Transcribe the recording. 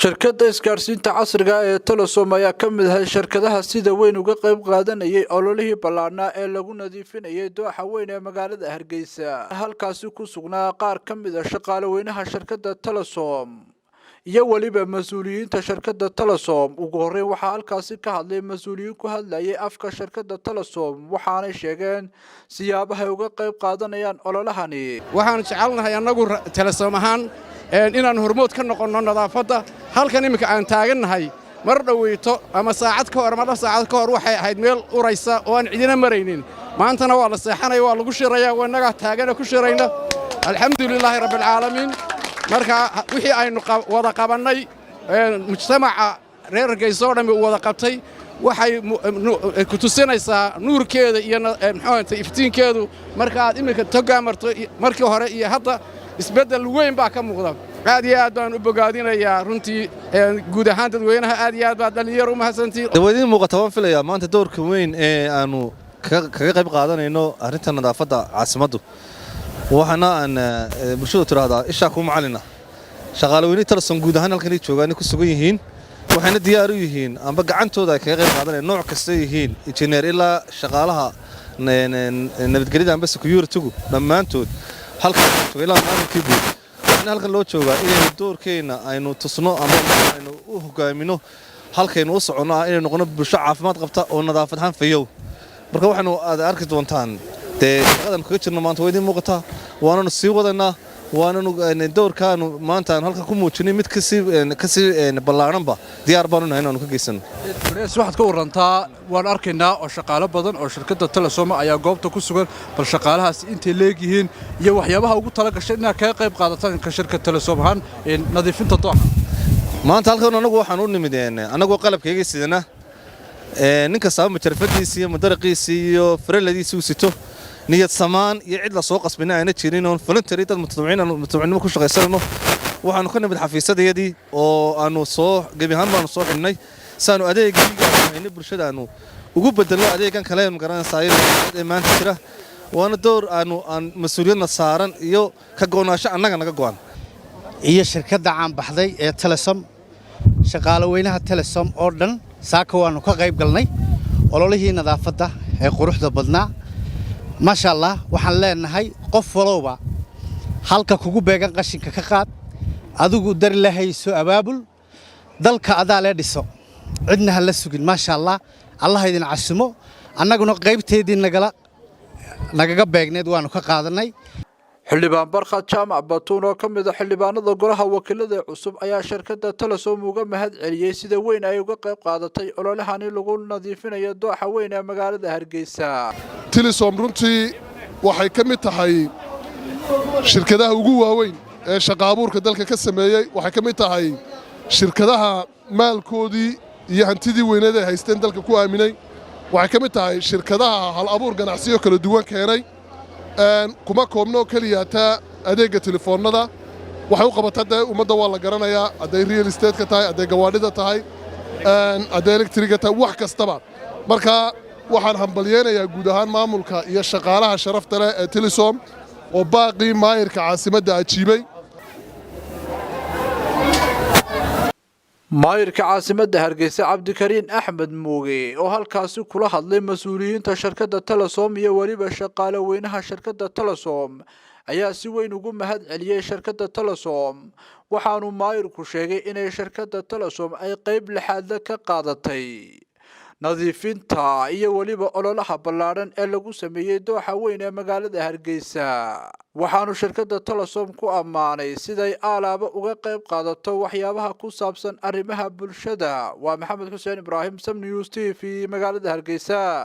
shirkadda isgaarsiinta casriga ee Telesom ayaa ka mid ah shirkadaha sida weyn uga qayb qaadanayay ololihii ballaarnaa ee lagu nadiifinayay dooxa weyn ee magaalada Hargeysa halkaasi ku sugnaa qaar ka mid ah shaqaaleynaha shirkadda Telesom iyo waliba mas'uuliyiinta shirkadda Telesom ugu horreyn waxa halkaasi ka hadlay mas'uuliyiin ku hadlayay afka shirkadda Telesom waxaana sheegeen siyaabaha uga qayb qaadanayaan ololahani waxaan jecelnahay anagu Telesom ahaan inaan hormood ka noqono nadaafada halkan imika aan taagannahay mar dhaweyto ama saacad ka hor ama saacad ka hor waxay ahayd meel uraysa oo aan cidina maraynin maantana waa la seexanay waa lagu shirayaa wanaga taagana ku shirayna alxamdulilaahi rabbil caalamiin marka wixii aynu wada qabanay mujtamaca reer Hargeysa oo dhan wada qabtay waxay ku tusinaysaa nuurkeeda iyo maxaa iftiinkeedu marka aad imika togamarto markii hore iyo hadda isbedel weyn baa ka muuqda aad iyo aad baan u bogaadinayaa runtii guud ahaan dadweynaha aad iyo aad baa dhalinyaro u mahadsantiin dadweynaha muuqata waan filayaa maanta doorka weyn ee aanu kaga qayb qaadanayno arrinta nadaafada caasimaddu waxaana aan bulshada tiraahdaa isha ku macalina shaqaaleyni Telesom guud ahaan halkan ay joogaan ku sugan yihiin waxayna diyaar u yihiin amba gacantooda kaga qayb qaadanayaan nooc kasta yihiin engineer ilaa shaqaalaha nabadgelyada amba security-gu dhammaantood halkan ilaa maalintii guud halkan loo joogaa inaynu doorkeena aynu tusno ama aynu u hogaamino halkaynu u socono inaynu noqono bulsho caafimaad qabta oo nadaafad ahaan fayow marka waxaanu aad arki doontaan shaqadan kaga jirno maanta way idin muuqataa waananu sii wadanaa waananu doorkaanu maanta aan halkan ku muujinay mid kasii ballaaranba diyaar baanu nahay inaanu ka geysano waxaad ka warantaa waan arkaynaa oo shaqaale badan oo shirkadda Telesom ayaa goobta ku sugan bal shaqaalahaas intay leeyihiin iyo waxyaabaha ugu tala gashay inaad kaga qayb qaadataan ka shirkadda Telesom ahaan nadiifinta dooxa maanta halkan anagu waxaan u nimid anagu qalabkayga sidana ninka saama jarfadiisa iyo madaraqiisa iyo fareladiisa uu sito niyad samaan iyo cid la soo qasbina ayna jirin oo voluntary dad mutadawwiciin ku shaqaysanayno waxaanu ka nimid xafiisadayadii oo aanu soo gabi ahaan baanu soo xidhnay saanu adeegayga ayna bulshada aanu ugu bedelno adeegan kale aan garanaysaa ee maanta jira waana door aan mas'uuliyadna saaran iyo ka goonaasho annaga naga go'an iyo shirkadda caan baxday ee Telesom shaqaaleynaha Telesom oo dhan saaka waanu ka qayb galnay ololihii nadaafada ee quruxda badnaa ما شاء الله waxaan leenahay qof walowba halka kugu beegan qashinka ka qaad adigu dar lahayso abaabul dalka adaa la dhiso cidna hal la sugin ma sha Allah Allah idin casimo annaguna qaybteedii nagaga beegneed waanu ka qaadanay xildhibaan barqad jaamac batuun oo ka mid ah xildhibaanada golaha wakiilada cusub ayaa shirkadda Telesom uga mahad celiyay sida weyn ay uga qayb qaadatay ololahani lagu nadiifinayo dooxa weyn ee magaalada Hargeysa Telesom runtii waxay ka mid tahay shirkadaha ugu waaweyn ee shaqo abuurka dalka ka sameeyay waxay ka mid tahay shirkadaha maalkoodii iyo hantidii weyneed ay haysteen dalka ku aaminay waxay ka mid tahay shirkadaha hal abuur ganacsiyo kala duwan keenay kuma koobno kaliya ta adeega telefoonada waxay u qabataa ummadda waa la garanayaa aday real estate ka tahay aday gawaadhida tahay aday electric tahay wax kastaba marka waxaan hambalyeeynaa guud ahaan maamulka iyo shaqaalaha sharafta leh ee Telesom oo baaqi maayirka caasimadda ajiibay maayirka caasimadda Hargeysa Cabdikariin Axmed Mooge oo halkaasi kula hadlay mas'uuliyiinta shirkadda Telesom iyo waliba shaqaaleynaha shirkadda Telesom ayaa si weyn ugu mahad celiyay shirkadda Telesom waxaanu maayirku sheegay inay shirkadda Telesom ay qayb lixaad ka qaadatay nadiifinta iyo waliba ololaha ballaaran ee lagu sameeyay dooxa weyn ee magaalada Hargeysa waxaanu shirkadda Telesom ku amaanay siday alaaba uga qayb qaadato waxyaabaha ku saabsan arrimaha bulshada waa Maxamed Xuseen Ibraahim Sam News TV magaalada Hargeysa